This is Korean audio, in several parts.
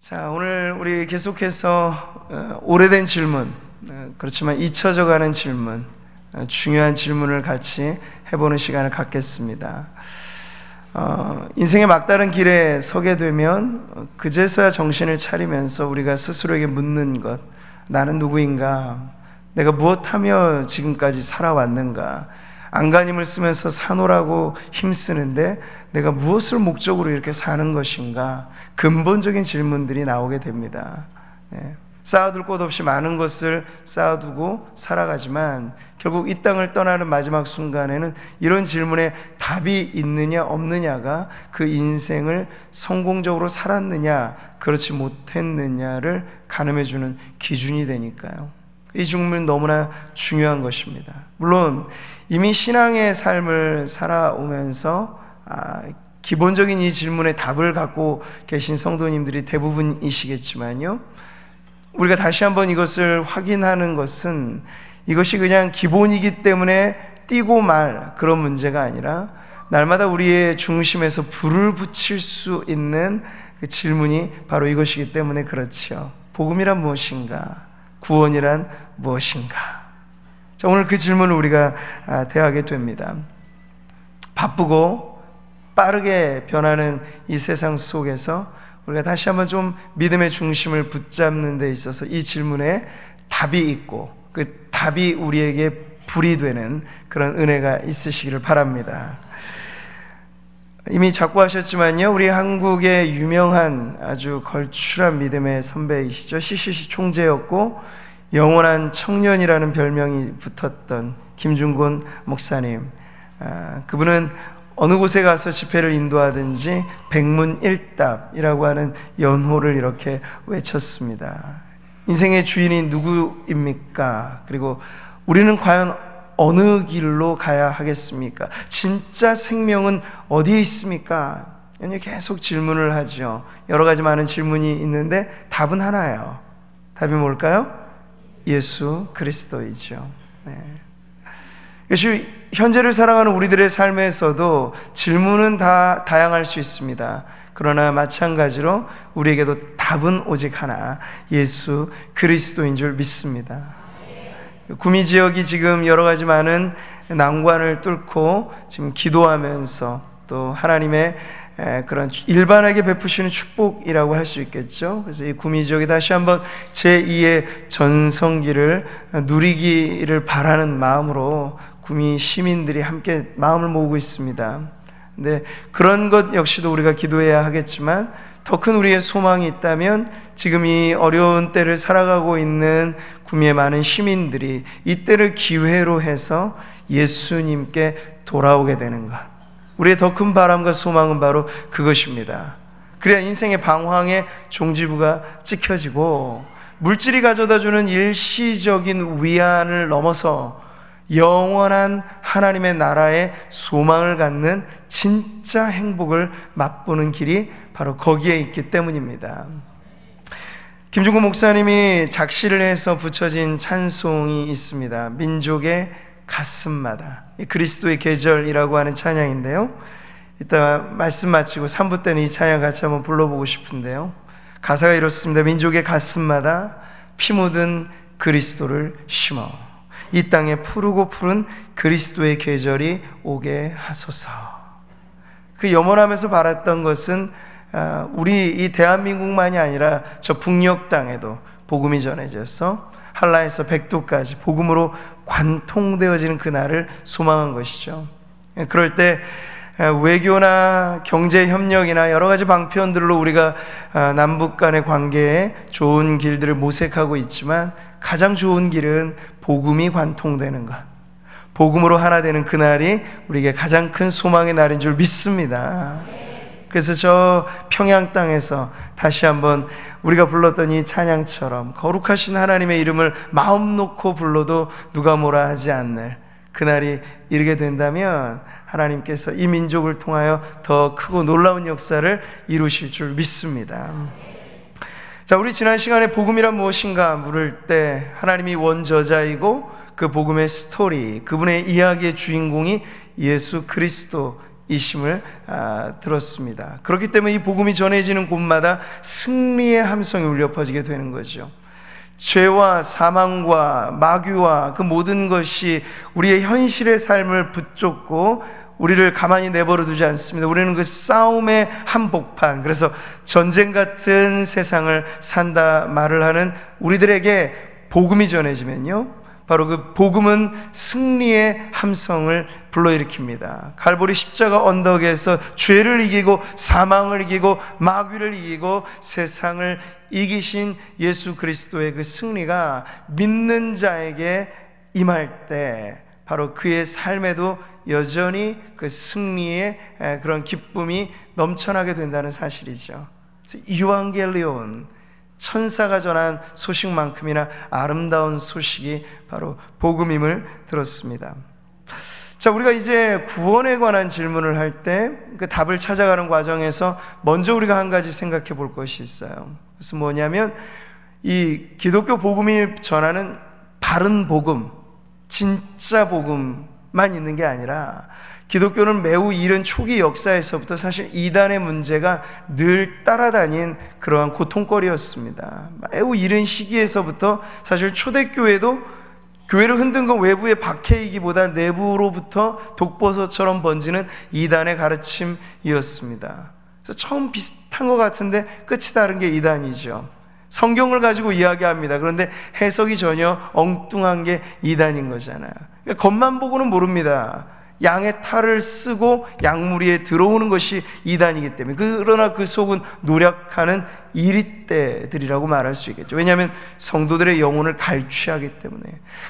자, 오늘 우리 계속해서 오래된 질문, 그렇지만 잊혀져가는 질문, 중요한 질문을 같이 해보는 시간을 갖겠습니다. 인생의 막다른 길에 서게 되면 그제서야 정신을 차리면서 우리가 스스로에게 묻는 것, 나는 누구인가? 내가 무엇하며 지금까지 살아왔는가? 안간힘을 쓰면서 사노라고 힘쓰는데 내가 무엇을 목적으로 이렇게 사는 것인가? 근본적인 질문들이 나오게 됩니다. 쌓아둘 것 없이 많은 것을 쌓아두고 살아가지만 결국 이 땅을 떠나는 마지막 순간에는 이런 질문에 답이 있느냐 없느냐가 그 인생을 성공적으로 살았느냐 그렇지 못했느냐를 가늠해주는 기준이 되니까요. 이 질문은 너무나 중요한 것입니다. 물론 이미 신앙의 삶을 살아오면서 기본적인 이 질문에 답을 갖고 계신 성도님들이 대부분이시겠지만요, 우리가 다시 한번 이것을 확인하는 것은 이것이 그냥 기본이기 때문에 띄고 말 그런 문제가 아니라 날마다 우리의 중심에서 불을 붙일 수 있는 그 질문이 바로 이것이기 때문에 그렇죠. 복음이란 무엇인가? 구원이란 무엇인가? 자, 오늘 그 질문을 우리가 대하게 됩니다. 바쁘고 빠르게 변하는 이 세상 속에서 우리가 다시 한번 좀 믿음의 중심을 붙잡는 데 있어서 이 질문에 답이 있고 그 답이 우리에게 불이 되는 그런 은혜가 있으시기를 바랍니다. 이미 자꾸 하셨지만요, 우리 한국의 유명한 아주 걸출한 믿음의 선배이시죠. CCC 총재였고 영원한 청년이라는 별명이 붙었던 김중곤 목사님, 그분은 어느 곳에 가서 집회를 인도하든지 백문일답이라고 하는 연호를 이렇게 외쳤습니다. 인생의 주인이 누구입니까? 그리고 우리는 과연 어느 길로 가야 하겠습니까? 진짜 생명은 어디에 있습니까? 계속 질문을 하죠. 여러 가지 많은 질문이 있는데 답은 하나예요. 답이 뭘까요? 예수 그리스도이죠. 이것이 현재를 살아가는 우리들의 삶에서도 질문은 다 다양할 수 있습니다. 그러나 마찬가지로 우리에게도 답은 오직 하나, 예수 그리스도인 줄 믿습니다. 구미 지역이 지금 여러 가지 많은 난관을 뚫고 지금 기도하면서 또 하나님의 그런 일반에게 베푸시는 축복이라고 할 수 있겠죠. 그래서 이 구미 지역에 다시 한번 제2의 전성기를 누리기를 바라는 마음으로 구미 시민들이 함께 마음을 모으고 있습니다. 근데 그런 것 역시도 우리가 기도해야 하겠지만 더 큰 우리의 소망이 있다면 지금 이 어려운 때를 살아가고 있는 구미의 많은 시민들이 이 때를 기회로 해서 예수님께 돌아오게 되는 것, 우리의 더 큰 바람과 소망은 바로 그것입니다. 그래야 인생의 방황의 종지부가 찍혀지고 물질이 가져다주는 일시적인 위안을 넘어서 영원한 하나님의 나라의 소망을 갖는 진짜 행복을 맛보는 길이 바로 거기에 있기 때문입니다. 김중곤 목사님이 작시를 해서 붙여진 찬송이 있습니다. 민족의 가슴마다, 그리스도의 계절이라고 하는 찬양인데요, 이따 말씀 마치고 3부 때는 이 찬양 같이 한번 불러보고 싶은데요, 가사가 이렇습니다. 민족의 가슴마다 피 묻은 그리스도를 심어 이 땅에 푸르고 푸른 그리스도의 계절이 오게 하소서. 그 염원하면서 바랐던 것은 우리 이 대한민국만이 아니라 저 북녘 땅에도 복음이 전해져서 한라에서 백두까지 복음으로 관통되어지는 그날을 소망한 것이죠. 그럴 때 외교나 경제협력이나 여러 가지 방편들로 우리가 남북 간의 관계에 좋은 길들을 모색하고 있지만 가장 좋은 길은 복음이 관통되는 것, 복음으로 하나 되는 그날이 우리에게 가장 큰 소망의 날인 줄 믿습니다. 그래서 저 평양 땅에서 다시 한번 우리가 불렀던 이 찬양처럼 거룩하신 하나님의 이름을 마음 놓고 불러도 누가 뭐라 하지 않을 그날이 이르게 된다면 하나님께서 이 민족을 통하여 더 크고 놀라운 역사를 이루실 줄 믿습니다. 자, 우리 지난 시간에 복음이란 무엇인가 물을 때 하나님이 원저자이고 그 복음의 스토리, 그분의 이야기의 주인공이 예수 그리스도 이심을 들었습니다. 그렇기 때문에 이 복음이 전해지는 곳마다 승리의 함성이 울려 퍼지게 되는 거죠. 죄와 사망과 마귀와 그 모든 것이 우리의 현실의 삶을 붙잡고 우리를 가만히 내버려 두지 않습니다. 우리는 그 싸움의 한복판, 그래서 전쟁 같은 세상을 산다 말을 하는 우리들에게 복음이 전해지면요, 바로 그 복음은 승리의 함성을 불러일으킵니다. 갈보리 십자가 언덕에서 죄를 이기고 사망을 이기고 마귀를 이기고 세상을 이기신 예수 그리스도의 그 승리가 믿는 자에게 임할 때 바로 그의 삶에도 여전히 그 승리의 그런 기쁨이 넘쳐나게 된다는 사실이죠. 유앙겔리온, 천사가 전한 소식만큼이나 아름다운 소식이 바로 복음임을 들었습니다. 자, 우리가 이제 구원에 관한 질문을 할 때 그 답을 찾아가는 과정에서 먼저 우리가 한 가지 생각해 볼 것이 있어요. 그래서 뭐냐면 이 기독교 복음이 전하는 바른 복음, 진짜 복음만 있는 게 아니라 기독교는 매우 이른 초기 역사에서부터 사실 이단의 문제가 늘 따라다닌 그러한 고통거리였습니다. 매우 이른 시기에서부터 사실 초대교회도 교회를 흔든 건 외부의 박해이기보다 내부로부터 독버섯처럼 번지는 이단의 가르침이었습니다. 그래서 처음 비슷한 것 같은데 끝이 다른 게 이단이죠. 성경을 가지고 이야기합니다. 그런데 해석이 전혀 엉뚱한 게 이단인 거잖아요. 그러니까 겉만 보고는 모릅니다. 양의 탈을 쓰고 양무리에 들어오는 것이 이단이기 때문에. 그러나 그 속은 노력하는 이리떼들이라고 말할 수 있겠죠. 왜냐하면 성도들의 영혼을 갈취하기 때문에.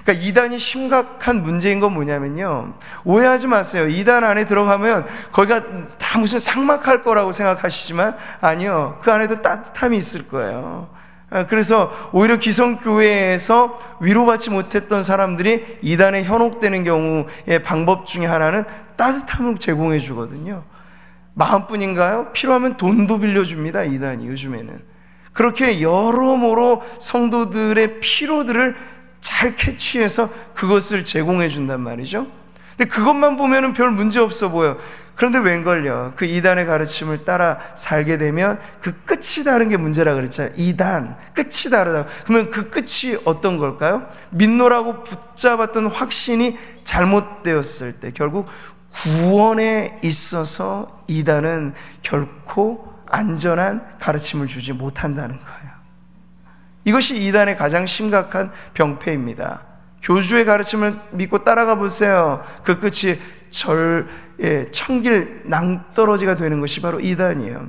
그러니까 이단이 심각한 문제인 건 뭐냐면요, 오해하지 마세요. 이단 안에 들어가면 거기가 다 무슨 삭막할 거라고 생각하시지만 아니요, 그 안에도 따뜻함이 있을 거예요. 그래서 오히려 기성교회에서 위로받지 못했던 사람들이 이단에 현혹되는 경우의 방법 중에 하나는 따뜻함을 제공해 주거든요. 마음뿐인가요? 필요하면 돈도 빌려줍니다, 이단이 요즘에는. 그렇게 여러모로 성도들의 필요들을 잘 캐치해서 그것을 제공해 준단 말이죠. 근데 그것만 보면은 별 문제 없어 보여. 그런데 웬걸요, 그 이단의 가르침을 따라 살게 되면 그 끝이 다른 게 문제라 그랬잖아요. 이단, 끝이 다르다고. 그러면 그 끝이 어떤 걸까요? 믿노라고 붙잡았던 확신이 잘못되었을 때 결국 구원에 있어서 이단은 결코 안전한 가르침을 주지 못한다는 거예요. 이것이 이단의 가장 심각한 병폐입니다. 교주의 가르침을 믿고 따라가 보세요. 그 끝이 천길 낭떠러지가 되는 것이 바로 이단이에요.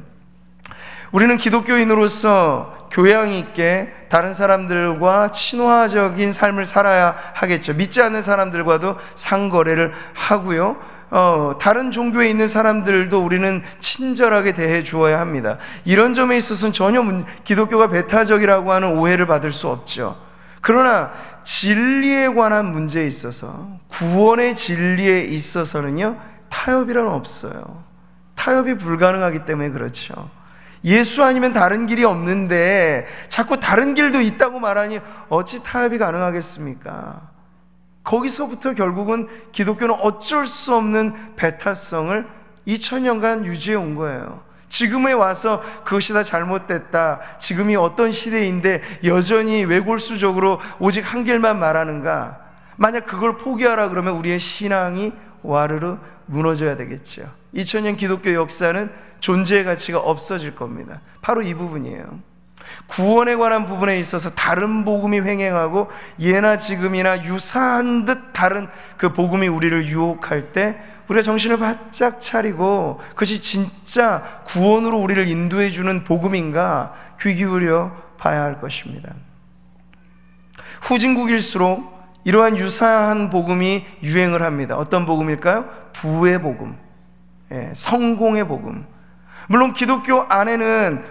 우리는 기독교인으로서 교양 있게 다른 사람들과 친화적인 삶을 살아야 하겠죠. 믿지 않는 사람들과도 상거래를 하고요, 다른 종교에 있는 사람들도 우리는 친절하게 대해 주어야 합니다. 이런 점에 있어서는 전혀 기독교가 배타적이라고 하는 오해를 받을 수 없죠. 그러나 진리에 관한 문제에 있어서, 구원의 진리에 있어서는요, 타협이란 없어요. 타협이 불가능하기 때문에 그렇죠. 예수 아니면 다른 길이 없는데 자꾸 다른 길도 있다고 말하니 어찌 타협이 가능하겠습니까? 거기서부터 결국은 기독교는 어쩔 수 없는 배타성을 2000년간 유지해 온 거예요. 지금에 와서 그것이 다 잘못됐다, 지금이 어떤 시대인데 여전히 외골수적으로 오직 한 길만 말하는가? 만약 그걸 포기하라 그러면 우리의 신앙이 와르르 무너져야 되겠죠. 2000년 기독교 역사는 존재의 가치가 없어질 겁니다. 바로 이 부분이에요. 구원에 관한 부분에 있어서 다른 복음이 횡행하고 예나 지금이나 유사한 듯 다른 그 복음이 우리를 유혹할 때 우리가 정신을 바짝 차리고 그것이 진짜 구원으로 우리를 인도해 주는 복음인가 귀 기울여 봐야 할 것입니다. 후진국일수록 이러한 유사한 복음이 유행을 합니다. 어떤 복음일까요? 부의 복음, 성공의 복음. 물론 기독교 안에는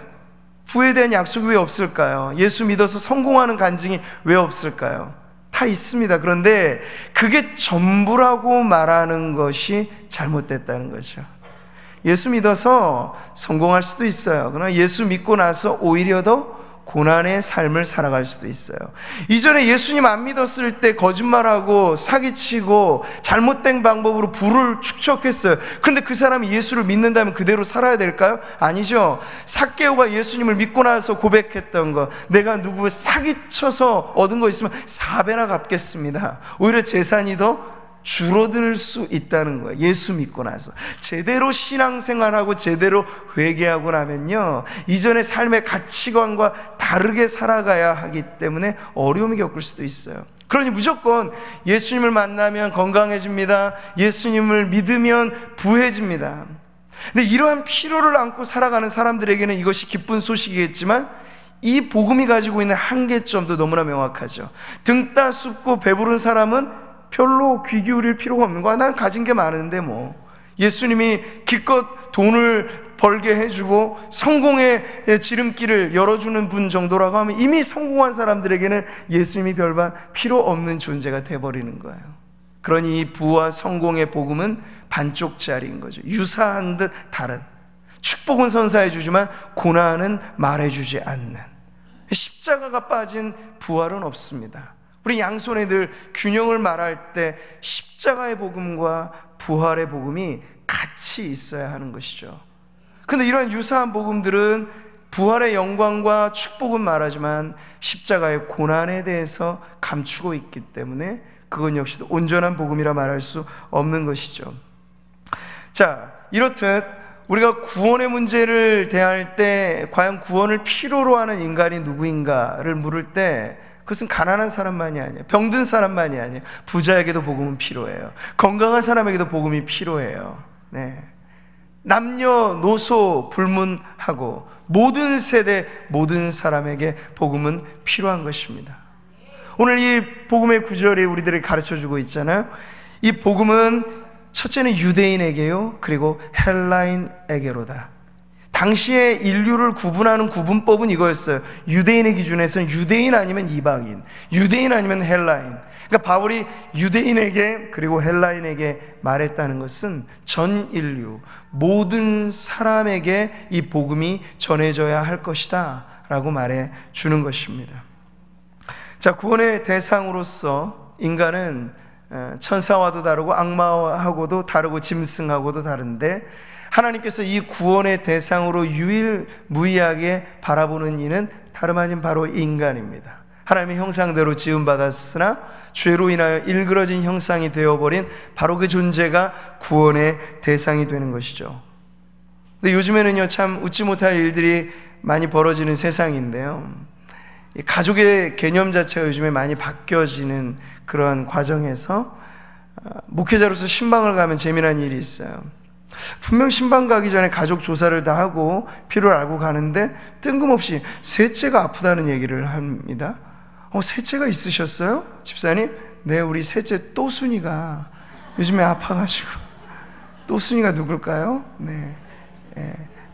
부에 대한 약속이 왜 없을까요? 예수 믿어서 성공하는 간증이 왜 없을까요? 다 있습니다. 그런데 그게 전부라고 말하는 것이 잘못됐다는 거죠. 예수 믿어서 성공할 수도 있어요. 그러나 예수 믿고 나서 오히려 더 고난의 삶을 살아갈 수도 있어요. 이전에 예수님 안 믿었을 때 거짓말하고 사기치고 잘못된 방법으로 부를 축적했어요. 근데 그 사람이 예수를 믿는다면 그대로 살아야 될까요? 아니죠. 삭개오가 예수님을 믿고 나서 고백했던 거, 내가 누구 사기쳐서 얻은 거 있으면 4배나 갚겠습니다. 오히려 재산이 더 줄어들 수 있다는 거예요. 예수 믿고 나서 제대로 신앙생활하고 제대로 회개하고 나면요, 이전의 삶의 가치관과 다르게 살아가야 하기 때문에 어려움이 겪을 수도 있어요. 그러니 무조건 예수님을 만나면 건강해집니다. 예수님을 믿으면 부해집니다. 근데 이러한 필요를 안고 살아가는 사람들에게는 이것이 기쁜 소식이겠지만 이 복음이 가지고 있는 한계점도 너무나 명확하죠. 등 따숩고 배부른 사람은 별로 귀 기울일 필요가 없는 거야. 난 가진 게 많은데 뭐. 예수님이 기껏 돈을 벌게 해주고 성공의 지름길을 열어주는 분 정도라고 하면 이미 성공한 사람들에게는 예수님이 별반 필요 없는 존재가 돼버리는 거예요. 그러니 이 부와 성공의 복음은 반쪽짜리인 거죠. 유사한 듯 다른. 축복은 선사해 주지만 고난은 말해주지 않는, 십자가가 빠진 부활은 없습니다. 우리 양손에 늘 균형을 말할 때 십자가의 복음과 부활의 복음이 같이 있어야 하는 것이죠. 그런데 이러한 유사한 복음들은 부활의 영광과 축복은 말하지만 십자가의 고난에 대해서 감추고 있기 때문에 그건 역시도 온전한 복음이라 말할 수 없는 것이죠. 자, 이렇듯 우리가 구원의 문제를 대할 때 과연 구원을 필요로 하는 인간이 누구인가를 물을 때 그것은 가난한 사람만이 아니에요. 병든 사람만이 아니에요. 부자에게도 복음은 필요해요. 건강한 사람에게도 복음이 필요해요. 네. 남녀노소 불문하고 모든 세대 모든 사람에게 복음은 필요한 것입니다. 오늘 이 복음의 구절이 우리들에게 가르쳐주고 있잖아요. 이 복음은 첫째는 유대인에게요, 그리고 헬라인에게로다. 당시에 인류를 구분하는 구분법은 이거였어요. 유대인의 기준에서는 유대인 아니면 이방인, 유대인 아니면 헬라인. 그러니까 바울이 유대인에게 그리고 헬라인에게 말했다는 것은 전 인류 모든 사람에게 이 복음이 전해져야 할 것이다 라고 말해 주는 것입니다. 자, 구원의 대상으로서 인간은 천사와도 다르고 악마하고도 다르고 짐승하고도 다른데, 하나님께서 이 구원의 대상으로 유일무이하게 바라보는 이는 다름 아닌 바로 인간입니다. 하나님의 형상대로 지음받았으나 죄로 인하여 일그러진 형상이 되어버린 바로 그 존재가 구원의 대상이 되는 것이죠. 근데 요즘에는요, 참 웃지 못할 일들이 많이 벌어지는 세상인데요, 가족의 개념 자체가 요즘에 많이 바뀌어지는 그런 과정에서 목회자로서 신방을 가면 재미난 일이 있어요. 분명 신방 가기 전에 가족 조사를 다 하고 필요를 알고 가는데 뜬금없이 셋째가 아프다는 얘기를 합니다. 셋째가 있으셨어요? 집사님? 네, 우리 셋째 또순이가 요즘에 아파가지고. 또순이가 누굴까요? 네,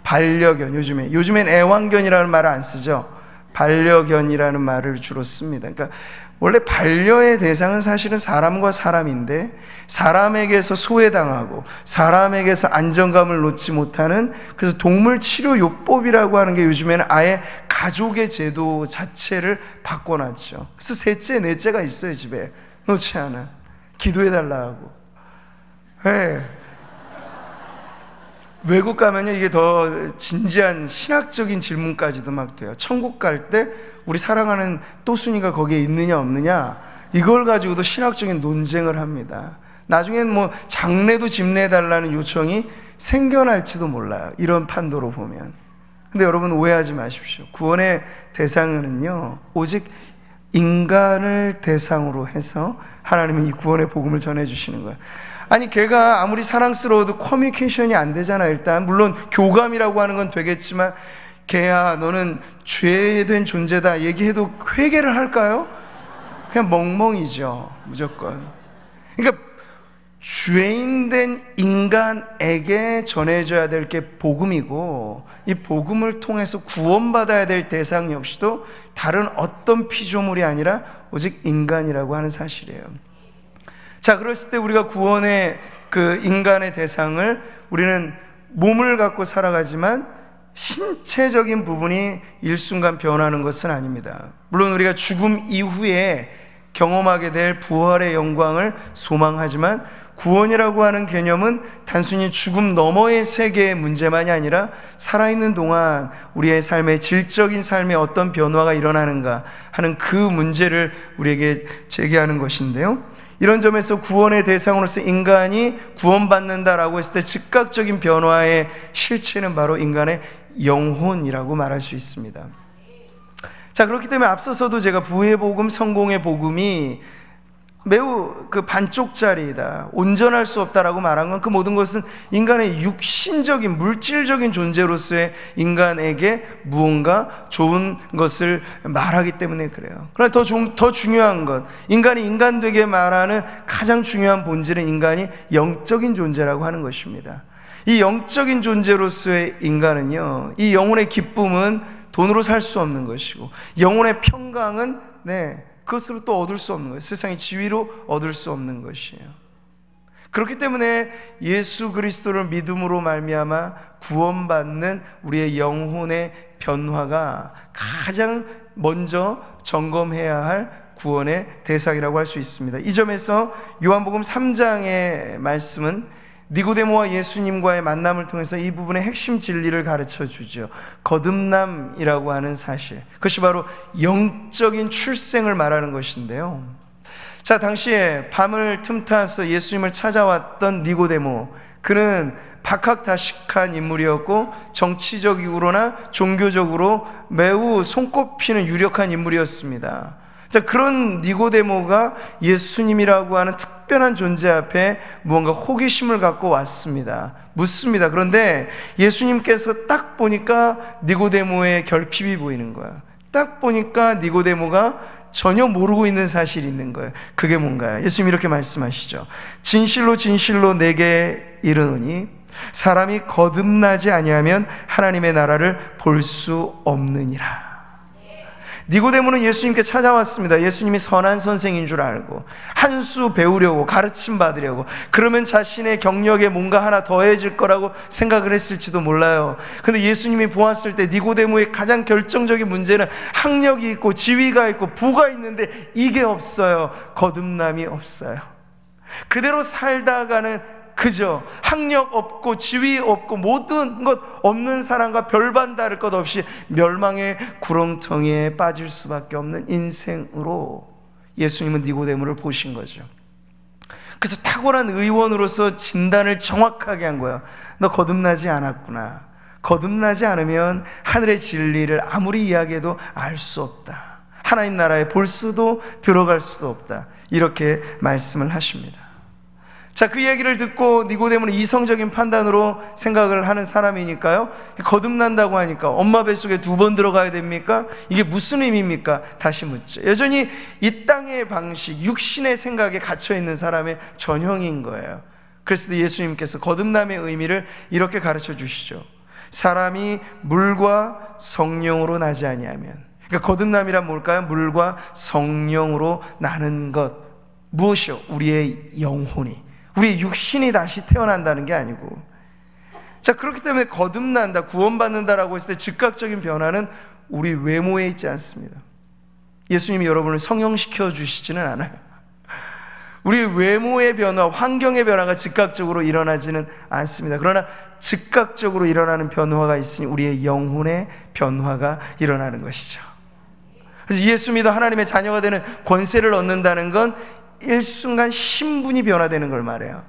반려견. 요즘엔 애완견이라는 말을 안 쓰죠. 반려견이라는 말을 주로 씁니다. 그러니까 원래 반려의 대상은 사실은 사람과 사람인데, 사람에게서 소외당하고 사람에게서 안정감을 놓지 못하는, 그래서 동물치료요법이라고 하는 게 요즘에는 아예 가족의 제도 자체를 바꿔놨죠. 그래서 셋째, 넷째가 있어요. 집에 놓지 않아. 기도해달라고. 네. 외국 가면요, 이게 더 진지한 신학적인 질문까지도 막 돼요. 천국 갈 때 우리 사랑하는 또순이가 거기에 있느냐 없느냐, 이걸 가지고도 신학적인 논쟁을 합니다. 나중엔 뭐 장례도 집례해달라는 요청이 생겨날지도 몰라요, 이런 판도로 보면. 근데 여러분 오해하지 마십시오. 구원의 대상은요, 오직 인간을 대상으로 해서 하나님이 이 구원의 복음을 전해주시는 거예요. 아니, 걔가 아무리 사랑스러워도 커뮤니케이션이 안 되잖아. 일단 물론 교감이라고 하는 건 되겠지만, 걔야 너는 죄된 존재다 얘기해도 회개를 할까요? 그냥 멍멍이죠, 무조건. 그러니까 죄인된 인간에게 전해져야 될 게 복음이고, 이 복음을 통해서 구원받아야 될 대상 역시도 다른 어떤 피조물이 아니라 오직 인간이라고 하는 사실이에요. 자, 그랬을 때 우리가 구원의 그 인간의 대상을, 우리는 몸을 갖고 살아가지만 신체적인 부분이 일순간 변하는 것은 아닙니다. 물론 우리가 죽음 이후에 경험하게 될 부활의 영광을 소망하지만 구원이라고 하는 개념은 단순히 죽음 너머의 세계의 문제만이 아니라 살아있는 동안 우리의 삶의 질적인 삶에 어떤 변화가 일어나는가 하는 그 문제를 우리에게 제기하는 것인데요, 이런 점에서 구원의 대상으로서 인간이 구원받는다라고 했을 때 즉각적인 변화의 실체는 바로 인간의 영혼이라고 말할 수 있습니다. 자, 그렇기 때문에 앞서서도 제가 부의 복음, 성공의 복음이 매우 반쪽짜리이다, 온전할 수 없다라고 말한 건 그 모든 것은 인간의 육신적인 물질적인 존재로서의 인간에게 무언가 좋은 것을 말하기 때문에 그래요. 그러나 더 중요한 것, 인간이 인간되게 말하는 가장 중요한 본질은 인간이 영적인 존재라고 하는 것입니다. 이 영적인 존재로서의 인간은요, 이 영혼의 기쁨은 돈으로 살 수 없는 것이고, 영혼의 평강은 그것으로 또 얻을 수 없는 거예요. 세상의 지위로 얻을 수 없는 것이에요. 그렇기 때문에 예수 그리스도를 믿음으로 말미암아 구원받는 우리의 영혼의 변화가 가장 먼저 점검해야 할 구원의 대상이라고 할 수 있습니다. 이 점에서 요한복음 3장의 말씀은 니고데모와 예수님과의 만남을 통해서 이 부분의 핵심 진리를 가르쳐 주죠. 거듭남이라고 하는 사실, 그것이 바로 영적인 출생을 말하는 것인데요, 자, 당시에 밤을 틈타서 예수님을 찾아왔던 니고데모, 그는 박학다식한 인물이었고 정치적으로나 종교적으로 매우 손꼽히는 유력한 인물이었습니다. 자, 그런 니고데모가 예수님이라고 하는 특별한 존재 앞에 무언가 호기심을 갖고 왔습니다. 묻습니다. 그런데 예수님께서 딱 보니까 니고데모의 결핍이 보이는 거야. 딱 보니까 니고데모가 전혀 모르고 있는 사실이 있는 거예요. 그게 뭔가요? 예수님이 이렇게 말씀하시죠. 진실로 진실로 내게 이르노니 사람이 거듭나지 아니하면 하나님의 나라를 볼 수 없느니라. 니고데모는 예수님께 찾아왔습니다. 예수님이 선한 선생인 줄 알고 한 수 배우려고, 가르침 받으려고, 그러면 자신의 경력에 뭔가 하나 더해질 거라고 생각을 했을지도 몰라요. 근데 예수님이 보았을 때 니고데모의 가장 결정적인 문제는 학력이 있고 지위가 있고 부가 있는데 이게 없어요. 거듭남이 없어요. 그대로 살다가는 그저 학력 없고 지위 없고 모든 것 없는 사람과 별반 다를 것 없이 멸망의 구렁텅이에 빠질 수밖에 없는 인생으로 예수님은 니고데모를 보신 거죠. 그래서 탁월한 의원으로서 진단을 정확하게 한 거야. 너 거듭나지 않았구나. 거듭나지 않으면 하늘의 진리를 아무리 이야기해도 알 수 없다. 하나님 나라에 볼 수도 들어갈 수도 없다. 이렇게 말씀을 하십니다. 자, 그 얘기를 듣고 니고데모는 이성적인 판단으로 생각을 하는 사람이니까요, 거듭난다고 하니까 엄마 뱃속에 2번 들어가야 됩니까? 이게 무슨 의미입니까? 다시 묻죠. 여전히 이 땅의 방식, 육신의 생각에 갇혀있는 사람의 전형인 거예요. 그래서 예수님께서 거듭남의 의미를 이렇게 가르쳐 주시죠. 사람이 물과 성령으로 나지 아니하면, 그러니까 거듭남이란 뭘까요? 물과 성령으로 나는 것. 무엇이요? 우리의 영혼이, 우리 육신이 다시 태어난다는 게 아니고, 자, 그렇기 때문에 거듭난다, 구원받는다라고 했을 때 즉각적인 변화는 우리 외모에 있지 않습니다. 예수님이 여러분을 성형시켜 주시지는 않아요. 우리 외모의 변화, 환경의 변화가 즉각적으로 일어나지는 않습니다. 그러나 즉각적으로 일어나는 변화가 있으니 우리의 영혼의 변화가 일어나는 것이죠. 그래서 예수 믿어 하나님의 자녀가 되는 권세를 얻는다는 건 일순간 신분이 변화되는 걸 말해요.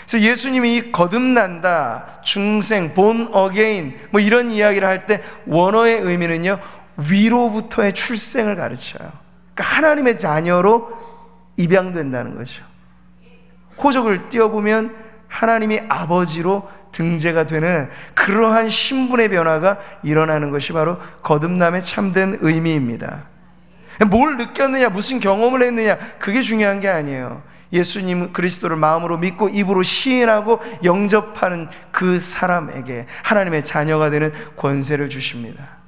그래서 예수님이 거듭난다, 중생, born again 뭐 이런 이야기를 할 때 원어의 의미는요, 위로부터의 출생을 가르쳐요. 그러니까 하나님의 자녀로 입양된다는 거죠. 호적을 띄워보면 하나님이 아버지로 등재가 되는 그러한 신분의 변화가 일어나는 것이 바로 거듭남의 참된 의미입니다. 뭘 느꼈느냐, 무슨 경험을 했느냐, 그게 중요한 게 아니에요. 예수님 그리스도를 마음으로 믿고 입으로 시인하고 영접하는 그 사람에게 하나님의 자녀가 되는 권세를 주십니다.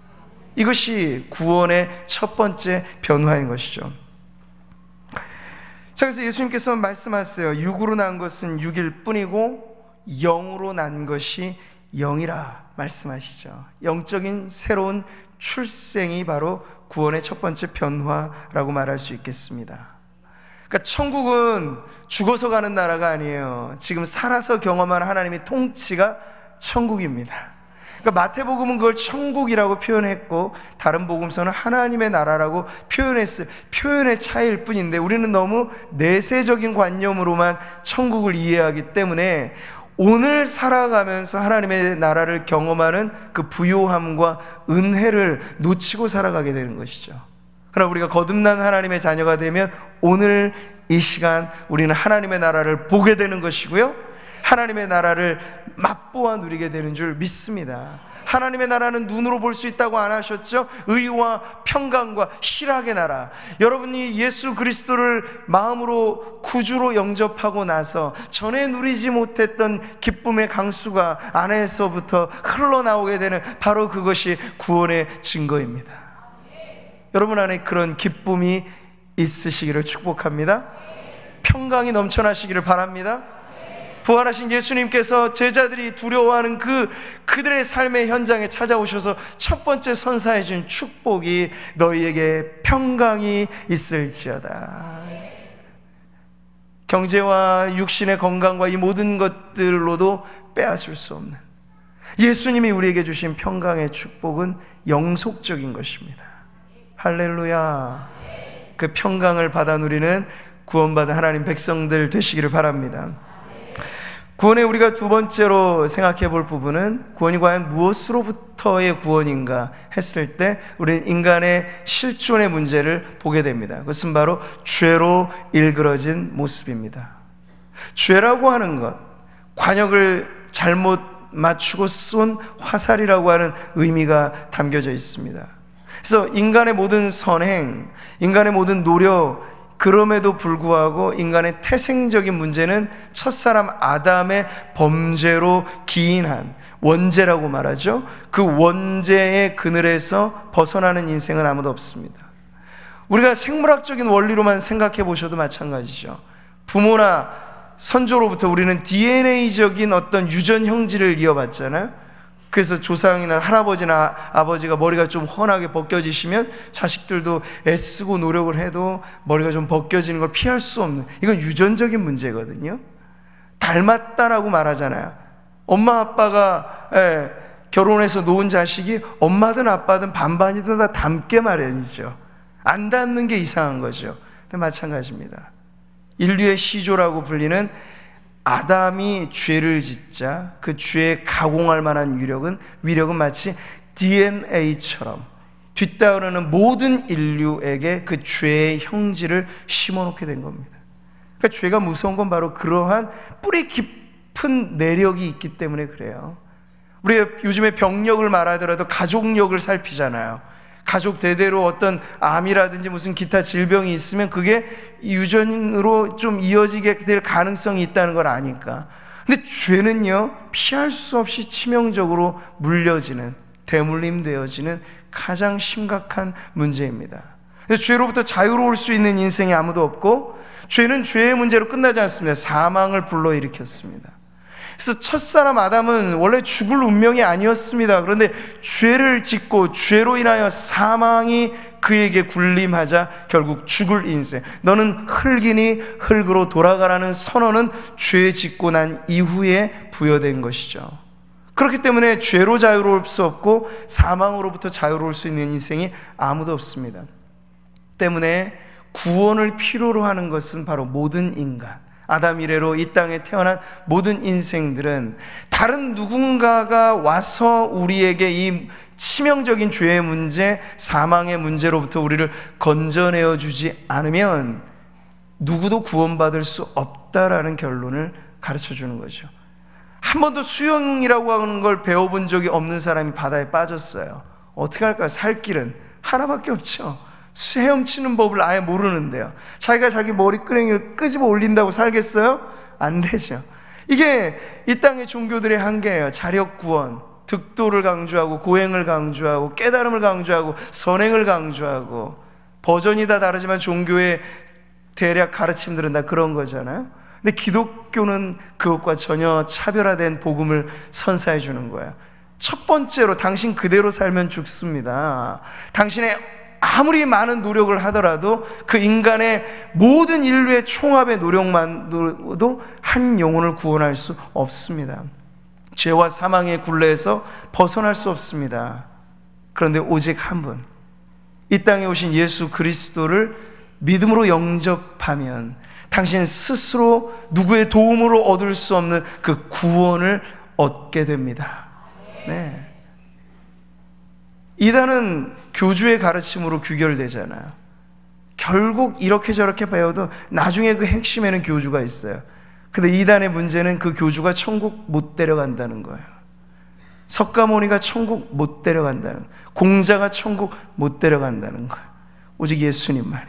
이것이 구원의 첫 번째 변화인 것이죠. 자, 그래서 예수님께서 말씀하세요. 육으로 난 것은 육일 뿐이고 영으로 난 것이 영이라 말씀하시죠. 영적인 새로운 출생이 바로 구원의 첫 번째 변화라고 말할 수 있겠습니다. 그러니까 천국은 죽어서 가는 나라가 아니에요. 지금 살아서 경험하는 하나님의 통치가 천국입니다. 그러니까 마태복음은 그걸 천국이라고 표현했고 다른 복음서는 하나님의 나라라고 표현했어요. 표현의 차이일 뿐인데 우리는 너무 내세적인 관념으로만 천국을 이해하기 때문에 오늘 살아가면서 하나님의 나라를 경험하는 그 부요함과 은혜를 놓치고 살아가게 되는 것이죠. 그러나 우리가 거듭난 하나님의 자녀가 되면 오늘 이 시간 우리는 하나님의 나라를 보게 되는 것이고요, 하나님의 나라를 맛보아 누리게 되는 줄 믿습니다. 하나님의 나라는 눈으로 볼 수 있다고 안 하셨죠? 의와 평강과 희락의 나라. 여러분이 예수 그리스도를 마음으로 구주로 영접하고 나서 전에 누리지 못했던 기쁨의 강수가 안에서부터 흘러나오게 되는 바로 그것이 구원의 증거입니다. 여러분 안에 그런 기쁨이 있으시기를 축복합니다. 평강이 넘쳐나시기를 바랍니다. 부활하신 예수님께서 제자들이 두려워하는 그들의 삶의 현장에 찾아오셔서 첫 번째 선사해 준 축복이 너희에게 평강이 있을지어다. 경제와 육신의 건강과 이 모든 것들로도 빼앗을 수 없는 예수님이 우리에게 주신 평강의 축복은 영속적인 것입니다. 할렐루야. 그 평강을 받아 누리는 구원받은 하나님 백성들 되시기를 바랍니다. 구원의 우리가 두 번째로 생각해 볼 부분은 구원이 과연 무엇으로부터의 구원인가 했을 때 우리는 인간의 실존의 문제를 보게 됩니다. 그것은 바로 죄로 일그러진 모습입니다. 죄라고 하는 것, 관역을 잘못 맞추고 쏜 화살이라고 하는 의미가 담겨져 있습니다. 그래서 인간의 모든 선행, 인간의 모든 노력, 그럼에도 불구하고 인간의 태생적인 문제는 첫사람 아담의 범죄로 기인한 원죄라고 말하죠. 그 원죄의 그늘에서 벗어나는 인생은 아무도 없습니다. 우리가 생물학적인 원리로만 생각해 보셔도 마찬가지죠. 부모나 선조로부터 우리는 DNA적인 어떤 유전 형질을 이어받잖아요. 그래서 조상이나 할아버지나 아버지가 머리가 좀 훤하게 벗겨지시면 자식들도 애쓰고 노력을 해도 머리가 좀 벗겨지는 걸 피할 수 없는, 이건 유전적인 문제거든요. 닮았다라고 말하잖아요. 엄마 아빠가 결혼해서 놓은 자식이 엄마든 아빠든 반반이든 다 닮게 마련이죠. 안 닮는 게 이상한 거죠. 근데 마찬가지입니다. 인류의 시조라고 불리는 아담이 죄를 짓자 그 죄에 가공할 만한 위력은 마치 DNA처럼 뒤따르는 모든 인류에게 그 죄의 형질을 심어놓게 된 겁니다. 그러니까 죄가 무서운 건 바로 그러한 뿌리 깊은 내력이 있기 때문에 그래요. 우리가 요즘에 병력을 말하더라도 가족력을 살피잖아요. 가족 대대로 어떤 암이라든지 무슨 기타 질병이 있으면 그게 유전으로 좀 이어지게 될 가능성이 있다는 걸 아니까. 근데 죄는요, 피할 수 없이 치명적으로 물려지는, 대물림되어지는 가장 심각한 문제입니다. 그래서 죄로부터 자유로울 수 있는 인생이 아무도 없고, 죄는 죄의 문제로 끝나지 않습니다. 사망을 불러일으켰습니다. 그래서 첫사람 아담은 원래 죽을 운명이 아니었습니다. 그런데 죄를 짓고 죄로 인하여 사망이 그에게 군림하자 결국 죽을 인생, 너는 흙이니 흙으로 돌아가라는 선언은 죄 짓고 난 이후에 부여된 것이죠. 그렇기 때문에 죄로 자유로울 수 없고 사망으로부터 자유로울 수 있는 인생이 아무도 없습니다. 때문에 구원을 필요로 하는 것은 바로 모든 인간, 아담 이래로 이 땅에 태어난 모든 인생들은 다른 누군가가 와서 우리에게 이 치명적인 죄의 문제, 사망의 문제로부터 우리를 건져내어 주지 않으면 누구도 구원받을 수 없다라는 결론을 가르쳐 주는 거죠. 한 번도 수영이라고 하는 걸 배워본 적이 없는 사람이 바다에 빠졌어요. 어떻게 할까요? 살 길은 하나밖에 없죠. 헤엄치는 법을 아예 모르는데요. 자기가 자기 머리끄댕이를 끄집어 올린다고 살겠어요? 안 되죠. 이게 이 땅의 종교들의 한계예요. 자력구원, 득도를 강조하고 고행을 강조하고 깨달음을 강조하고 선행을 강조하고, 버전이 다 다르지만 종교의 대략 가르침들은 다 그런 거잖아요. 근데 기독교는 그것과 전혀 차별화된 복음을 선사해 주는 거예요. 첫 번째로 당신 그대로 살면 죽습니다. 당신의 아무리 많은 노력을 하더라도 그 인간의 모든 인류의 총합의 노력만으로도 한 영혼을 구원할 수 없습니다. 죄와 사망의 굴레에서 벗어날 수 없습니다. 그런데 오직 한 분, 이 땅에 오신 예수 그리스도를 믿음으로 영접하면 당신 스스로 누구의 도움으로 얻을 수 없는 그 구원을 얻게 됩니다. 네. 이단은 교주의 가르침으로 규결되잖아요. 결국 이렇게 저렇게 배워도 나중에 그 핵심에는 교주가 있어요. 근데 이단의 문제는 그 교주가 천국 못 데려간다는 거예요. 석가모니가 천국 못 데려간다는 거예요. 공자가 천국 못 데려간다는 거예요. 오직 예수님만이.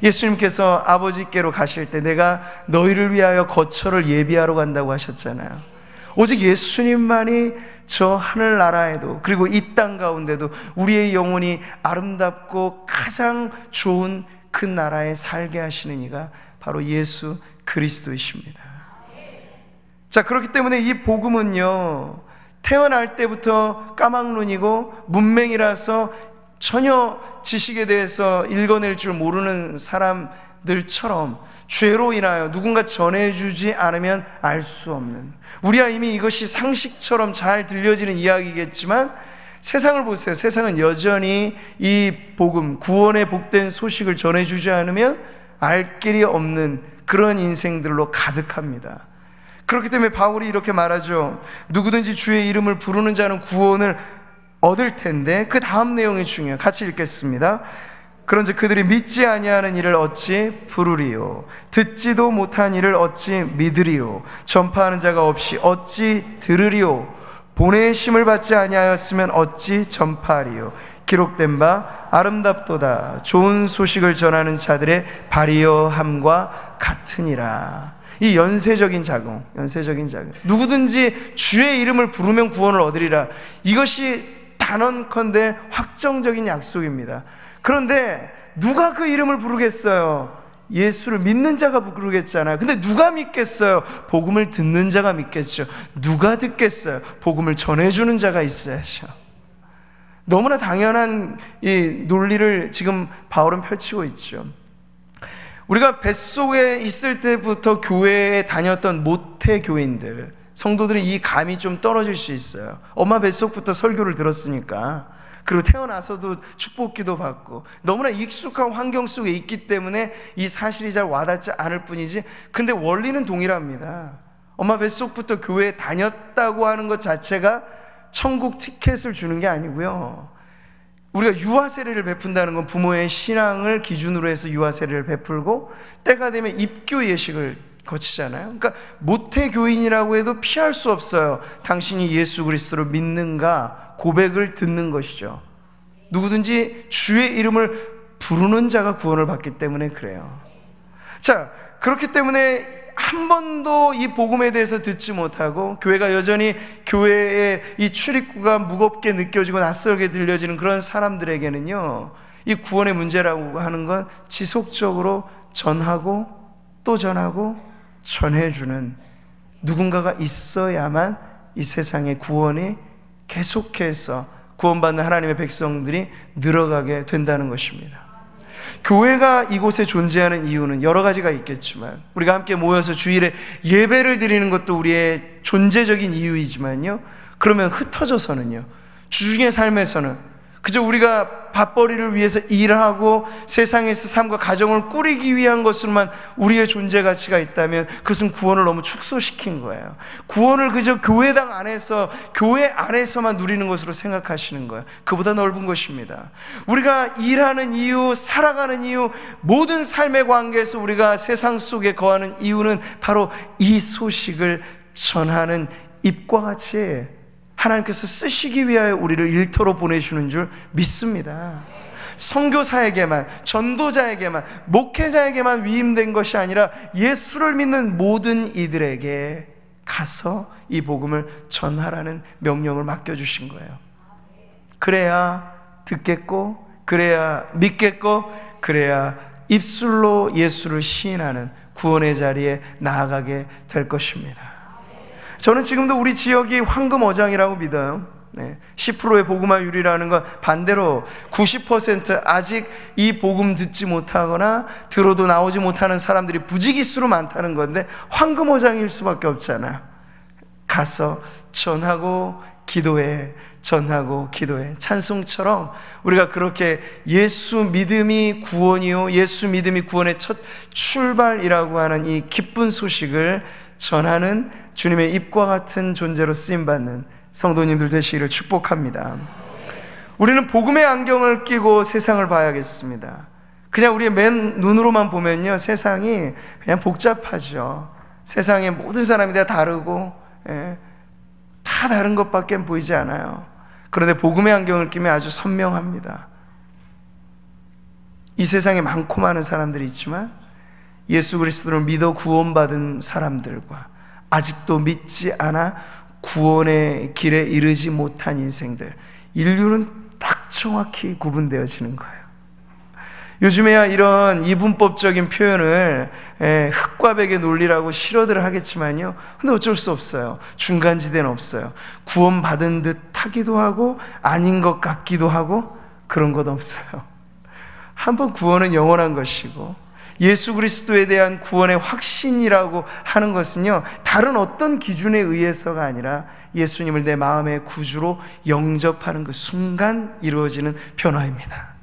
예수님께서 아버지께로 가실 때 내가 너희를 위하여 거처를 예비하러 간다고 하셨잖아요. 오직 예수님만이 저 하늘나라에도 그리고 이 땅 가운데도 우리의 영혼이 아름답고 가장 좋은 그 나라에 살게 하시는 이가 바로 예수 그리스도이십니다. 자, 그렇기 때문에 이 복음은요, 태어날 때부터 까막눈이고 문맹이라서 전혀 지식에 대해서 읽어낼 줄 모르는 사람들처럼 죄로 인하여 누군가 전해주지 않으면 알 수 없는, 우리야 이미 이것이 상식처럼 잘 들려지는 이야기겠지만 세상을 보세요. 세상은 여전히 이 복음, 구원의 복된 소식을 전해주지 않으면 알 길이 없는 그런 인생들로 가득합니다. 그렇기 때문에 바울이 이렇게 말하죠. 누구든지 주의 이름을 부르는 자는 구원을 얻을 텐데, 그 다음 내용이 중요해요. 같이 읽겠습니다. 그런즉 그들이 믿지 아니하는 일을 어찌 부르리요? 듣지도 못한 일을 어찌 믿으리요? 전파하는 자가 없이 어찌 들으리요? 보내심을 받지 아니하였으면 어찌 전파하리요? 기록된 바 아름답도다 좋은 소식을 전하는 자들의 발이여함과 같으니라. 이 연쇄적인 작용, 누구든지 주의 이름을 부르면 구원을 얻으리라. 이것이 단언컨대 확정적인 약속입니다. 그런데 누가 그 이름을 부르겠어요? 예수를 믿는 자가 부르겠잖아요. 근데 누가 믿겠어요? 복음을 듣는 자가 믿겠죠. 누가 듣겠어요? 복음을 전해주는 자가 있어야죠. 너무나 당연한 이 논리를 지금 바울은 펼치고 있죠. 우리가 뱃속에 있을 때부터 교회에 다녔던 모태 교인들, 성도들은 이 감이 좀 떨어질 수 있어요. 엄마 뱃속부터 설교를 들었으니까, 그리고 태어나서도 축복기도 받고 너무나 익숙한 환경 속에 있기 때문에 이 사실이 잘 와닿지 않을 뿐이지, 근데 원리는 동일합니다. 엄마 뱃속부터 교회에 다녔다고 하는 것 자체가 천국 티켓을 주는 게 아니고요, 우리가 유아 세례를 베푼다는 건 부모의 신앙을 기준으로 해서 유아 세례를 베풀고 때가 되면 입교 예식을 거치잖아요. 그러니까 모태 교인이라고 해도 피할 수 없어요. 당신이 예수 그리스도를 믿는가 고백을 듣는 것이죠. 누구든지 주의 이름을 부르는 자가 구원을 받기 때문에 그래요. 자, 그렇기 때문에 한 번도 이 복음에 대해서 듣지 못하고 교회가 여전히 교회의 이 출입구가 무겁게 느껴지고 낯설게 들려지는 그런 사람들에게는요, 이 구원의 문제라고 하는 건 지속적으로 전하고 또 전하고 전해주는 누군가가 있어야만 이 세상의 구원이 계속해서 구원받는 하나님의 백성들이 늘어가게 된다는 것입니다. 교회가 이곳에 존재하는 이유는 여러 가지가 있겠지만, 우리가 함께 모여서 주일에 예배를 드리는 것도 우리의 존재적인 이유이지만요, 그러면 흩어져서는요, 주중의 삶에서는 그저 우리가 밥벌이를 위해서 일하고 세상에서 삶과 가정을 꾸리기 위한 것으로만 우리의 존재 가치가 있다면 그것은 구원을 너무 축소시킨 거예요. 구원을 그저 교회당 안에서, 교회 안에서만 누리는 것으로 생각하시는 거예요. 그보다 넓은 것입니다. 우리가 일하는 이유, 살아가는 이유, 모든 삶의 관계에서 우리가 세상 속에 거하는 이유는 바로 이 소식을 전하는 잎과 같이 하나님께서 쓰시기 위하여 우리를 일터로 보내주는 줄 믿습니다. 선교사에게만, 전도자에게만, 목회자에게만 위임된 것이 아니라 예수를 믿는 모든 이들에게 가서 이 복음을 전하라는 명령을 맡겨주신 거예요. 그래야 듣겠고, 그래야 믿겠고, 그래야 입술로 예수를 시인하는 구원의 자리에 나아가게 될 것입니다. 저는 지금도 우리 지역이 황금어장이라고 믿어요. 10%의 복음화율이라는 건 반대로 90% 아직 이 복음 듣지 못하거나 들어도 나오지 못하는 사람들이 부지기수로 많다는 건데, 황금어장일 수밖에 없잖아요. 가서 전하고 기도해, 전하고 기도해. 찬송처럼 우리가 그렇게 예수 믿음이 구원이요, 예수 믿음이 구원의 첫 출발이라고 하는 이 기쁜 소식을 전하는 주님의 입과 같은 존재로 쓰임받는 성도님들 되시기를 축복합니다. 우리는 복음의 안경을 끼고 세상을 봐야겠습니다. 그냥 우리의 맨 눈으로만 보면요, 세상이 그냥 복잡하죠. 세상에 모든 사람이 다 다르고 다 다른 것밖에 보이지 않아요. 그런데 복음의 안경을 끼면 아주 선명합니다. 이 세상에 많고 많은 사람들이 있지만 예수 그리스도를 믿어 구원받은 사람들과 아직도 믿지 않아 구원의 길에 이르지 못한 인생들, 인류는 딱 정확히 구분되어지는 거예요. 요즘에야 이런 이분법적인 표현을 흙과 백의 논리라고 실어들 하겠지만요, 근데 어쩔 수 없어요. 중간지대는 없어요. 구원받은 듯 하기도 하고 아닌 것 같기도 하고 그런 것 없어요. 한번 구원은 영원한 것이고, 예수 그리스도에 대한 구원의 확신이라고 하는 것은요, 다른 어떤 기준에 의해서가 아니라 예수님을 내 마음의 구주로 영접하는 그 순간 이루어지는 변화입니다.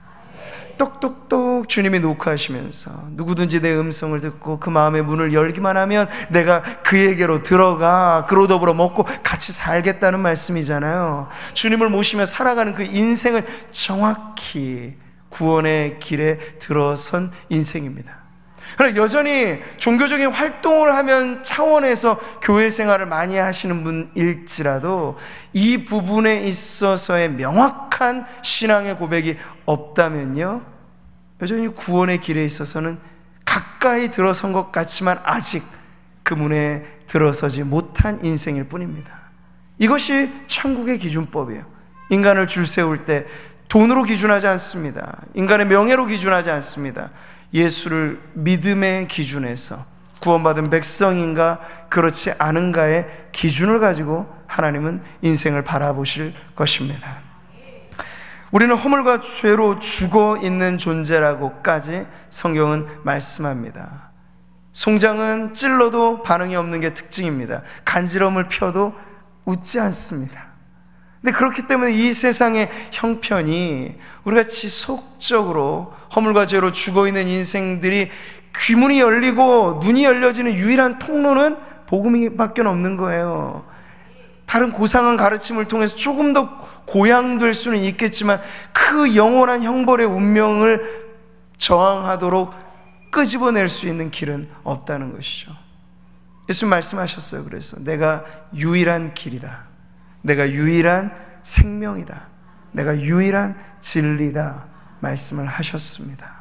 똑똑똑 주님이 녹화하시면서 누구든지 내 음성을 듣고 그 마음의 문을 열기만 하면 내가 그에게로 들어가 그로 더불어 먹고 같이 살겠다는 말씀이잖아요. 주님을 모시며 살아가는 그 인생은 정확히 구원의 길에 들어선 인생입니다. 그러나 여전히 종교적인 활동을 하면 차원에서 교회 생활을 많이 하시는 분일지라도 이 부분에 있어서의 명확한 신앙의 고백이 없다면요, 여전히 구원의 길에 있어서는 가까이 들어선 것 같지만 아직 그 문에 들어서지 못한 인생일 뿐입니다. 이것이 천국의 기준법이에요. 인간을 줄 세울 때 돈으로 기준하지 않습니다. 인간의 명예로 기준하지 않습니다. 예수를 믿음의 기준에서 구원받은 백성인가 그렇지 않은가의 기준을 가지고 하나님은 인생을 바라보실 것입니다. 우리는 허물과 죄로 죽어 있는 존재라고까지 성경은 말씀합니다. 송장은 찔러도 반응이 없는 게 특징입니다. 간지럼을 펴도 웃지 않습니다. 근데 그렇기 때문에 이 세상의 형편이 우리가 지속적으로 허물과 죄로 죽어있는 인생들이 귀문이 열리고 눈이 열려지는 유일한 통로는 복음밖에 없는 거예요. 다른 고상한 가르침을 통해서 조금 더 고양될 수는 있겠지만 그 영원한 형벌의 운명을 저항하도록 끄집어낼 수 있는 길은 없다는 것이죠. 예수님 말씀하셨어요. 그래서 내가 유일한 길이다, 내가 유일한 생명이다, 내가 유일한 진리다 말씀을 하셨습니다.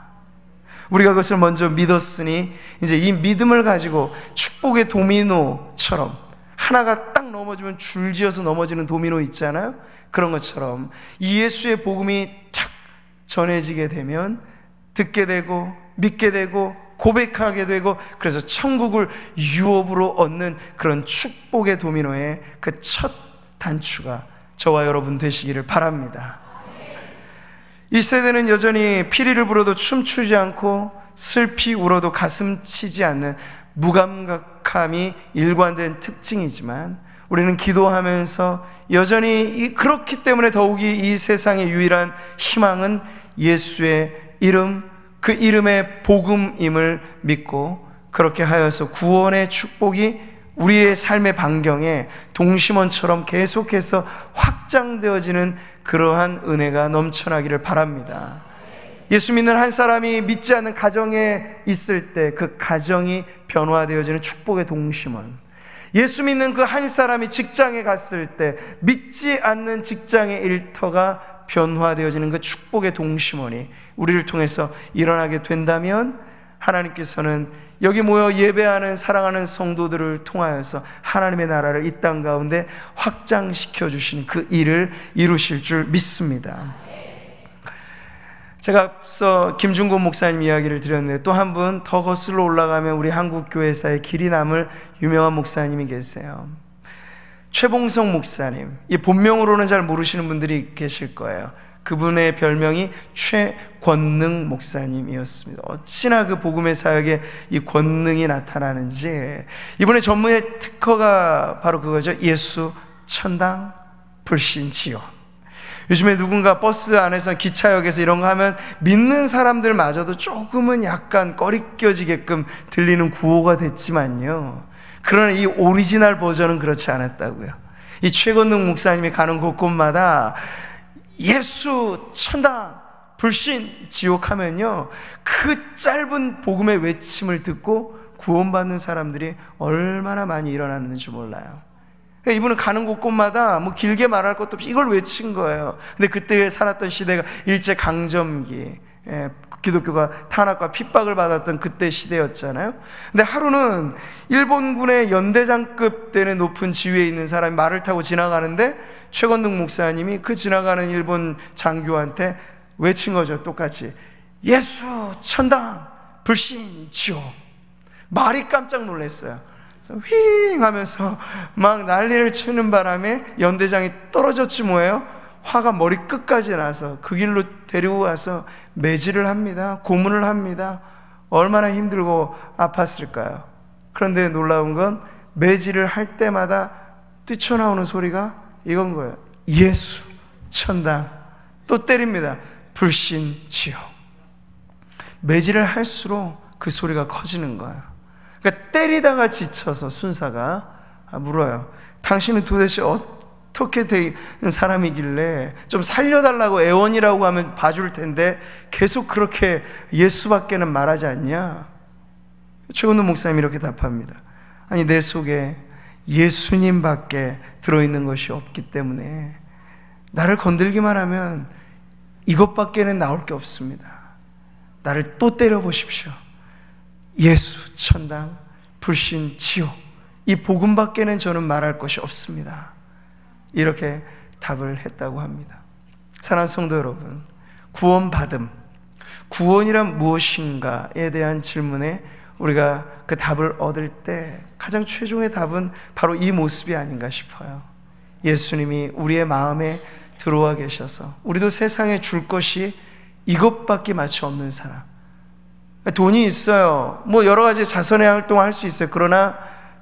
우리가 그것을 먼저 믿었으니 이제 이 믿음을 가지고 축복의 도미노처럼 하나가 딱 넘어지면 줄지어서 넘어지는 도미노 있잖아요. 그런 것처럼 이 예수의 복음이 탁 전해지게 되면 듣게 되고 믿게 되고 고백하게 되고, 그래서 천국을 유업으로 얻는 그런 축복의 도미노의 그 첫 단추가 저와 여러분 되시기를 바랍니다. 이 세대는 여전히 피리를 불어도 춤추지 않고 슬피 울어도 가슴 치지 않는 무감각함이 일관된 특징이지만, 우리는 기도하면서 여전히 그렇기 때문에 더욱이 이 세상의 유일한 희망은 예수의 이름, 그 이름의 복음임을 믿고, 그렇게 하여서 구원의 축복이 우리의 삶의 반경에 동심원처럼 계속해서 확장되어지는 그러한 은혜가 넘쳐나기를 바랍니다. 예수 믿는 한 사람이 믿지 않는 가정에 있을 때 그 가정이 변화되어지는 축복의 동심원, 예수 믿는 그 한 사람이 직장에 갔을 때 믿지 않는 직장의 일터가 변화되어지는 그 축복의 동심원이 우리를 통해서 일어나게 된다면, 하나님께서는 여기 모여 예배하는 사랑하는 성도들을 통하여서 하나님의 나라를 이 땅 가운데 확장시켜 주시는 그 일을 이루실 줄 믿습니다. 제가 앞서 김중곤 목사님 이야기를 드렸는데 또 한 분 더 거슬러 올라가면 우리 한국교회사의 길이 남을 유명한 목사님이 계세요. 최봉성 목사님. 이 본명으로는 잘 모르시는 분들이 계실 거예요. 그분의 별명이 최권능 목사님이었습니다. 어찌나 그 복음의 사역에 이 권능이 나타나는지. 이분의 전문의 특허가 바로 그거죠. 예수, 천당, 불신, 지옥. 요즘에 누군가 버스 안에서 기차역에서 이런 거 하면 믿는 사람들마저도 조금은 약간 꺼리껴지게끔 들리는 구호가 됐지만요, 그러나 이 오리지널 버전은 그렇지 않았다고요. 이 최건능 목사님이 가는 곳곳마다 예수, 천당, 불신, 지옥 하면요, 그 짧은 복음의 외침을 듣고 구원받는 사람들이 얼마나 많이 일어나는지 몰라요. 이분은 가는 곳곳마다 뭐 길게 말할 것도 없이 이걸 외친 거예요. 근데 그때 살았던 시대가 일제강점기, 기독교가 탄압과 핍박을 받았던 그때 시대였잖아요. 근데 하루는 일본군의 연대장급 되는 높은 지위에 있는 사람이 말을 타고 지나가는데 최건능 목사님이 그 지나가는 일본 장교한테 외친 거죠. 똑같이 예수, 천당, 불신, 지옥. 말이 깜짝 놀랐어요. 휘잉 하면서 막 난리를 치는 바람에 연대장이 떨어졌지 뭐예요. 화가 머리 끝까지 나서 그 길로 데리고 가서 매질을 합니다. 고문을 합니다. 얼마나 힘들고 아팠을까요? 그런데 놀라운 건 매질을 할 때마다 뛰쳐나오는 소리가 이건 거예요. 예수, 천당. 또 때립니다. 불신, 지옥. 매질을 할수록 그 소리가 커지는 거예요. 그러니까 때리다가 지쳐서 순사가 물어요. 당신은 도대체 어떻게 된 사람이길래 좀 살려달라고 애원이라고 하면 봐줄 텐데 계속 그렇게 예수밖에는 말하지 않냐? 최건능 목사님이 이렇게 답합니다. 아니, 내 속에 예수님밖에 들어있는 것이 없기 때문에 나를 건들기만 하면 이것밖에는 나올 게 없습니다. 나를 또 때려보십시오. 예수, 천당, 불신, 지옥, 이 복음밖에는 저는 말할 것이 없습니다. 이렇게 답을 했다고 합니다. 사랑하는 성도 여러분, 구원받음, 구원이란 무엇인가에 대한 질문에 우리가 그 답을 얻을 때 가장 최종의 답은 바로 이 모습이 아닌가 싶어요. 예수님이 우리의 마음에 들어와 계셔서 우리도 세상에 줄 것이 이것밖에 마치 없는 사람. 돈이 있어요. 뭐 여러 가지 자선의 활동을 할 수 있어요. 그러나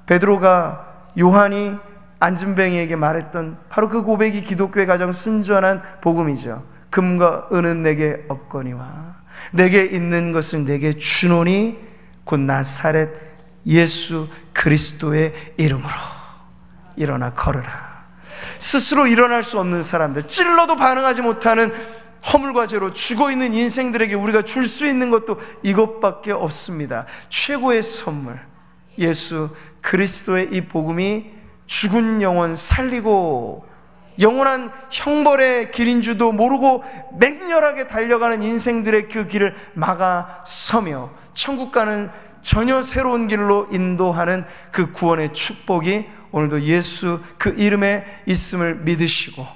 베드로가 요한이 안진뱅이에게 말했던 바로 그 고백이 기독교의 가장 순전한 복음이죠. 금과 은은 내게 없거니와 내게 있는 것을 내게 주노니 곧 나사렛 예수 그리스도의 이름으로 일어나 걸으라. 스스로 일어날 수 없는 사람들, 찔러도 반응하지 못하는 허물과 죄로 죽어있는 인생들에게 우리가 줄 수 있는 것도 이것밖에 없습니다. 최고의 선물, 예수 그리스도의 이 복음이 죽은 영혼 살리고 영원한 형벌의 길인 줄도 모르고 맹렬하게 달려가는 인생들의 그 길을 막아서며 천국 가는 전혀 새로운 길로 인도하는 그 구원의 축복이 오늘도 예수 그 이름에 있음을 믿으시고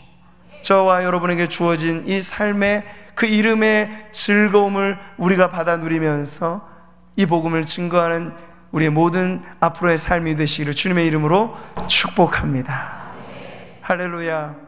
저와 여러분에게 주어진 이 삶의 그 이름의 즐거움을 우리가 받아 누리면서 이 복음을 증거하는 우리의 모든 앞으로의 삶이 되시기를 주님의 이름으로 축복합니다. 할렐루야.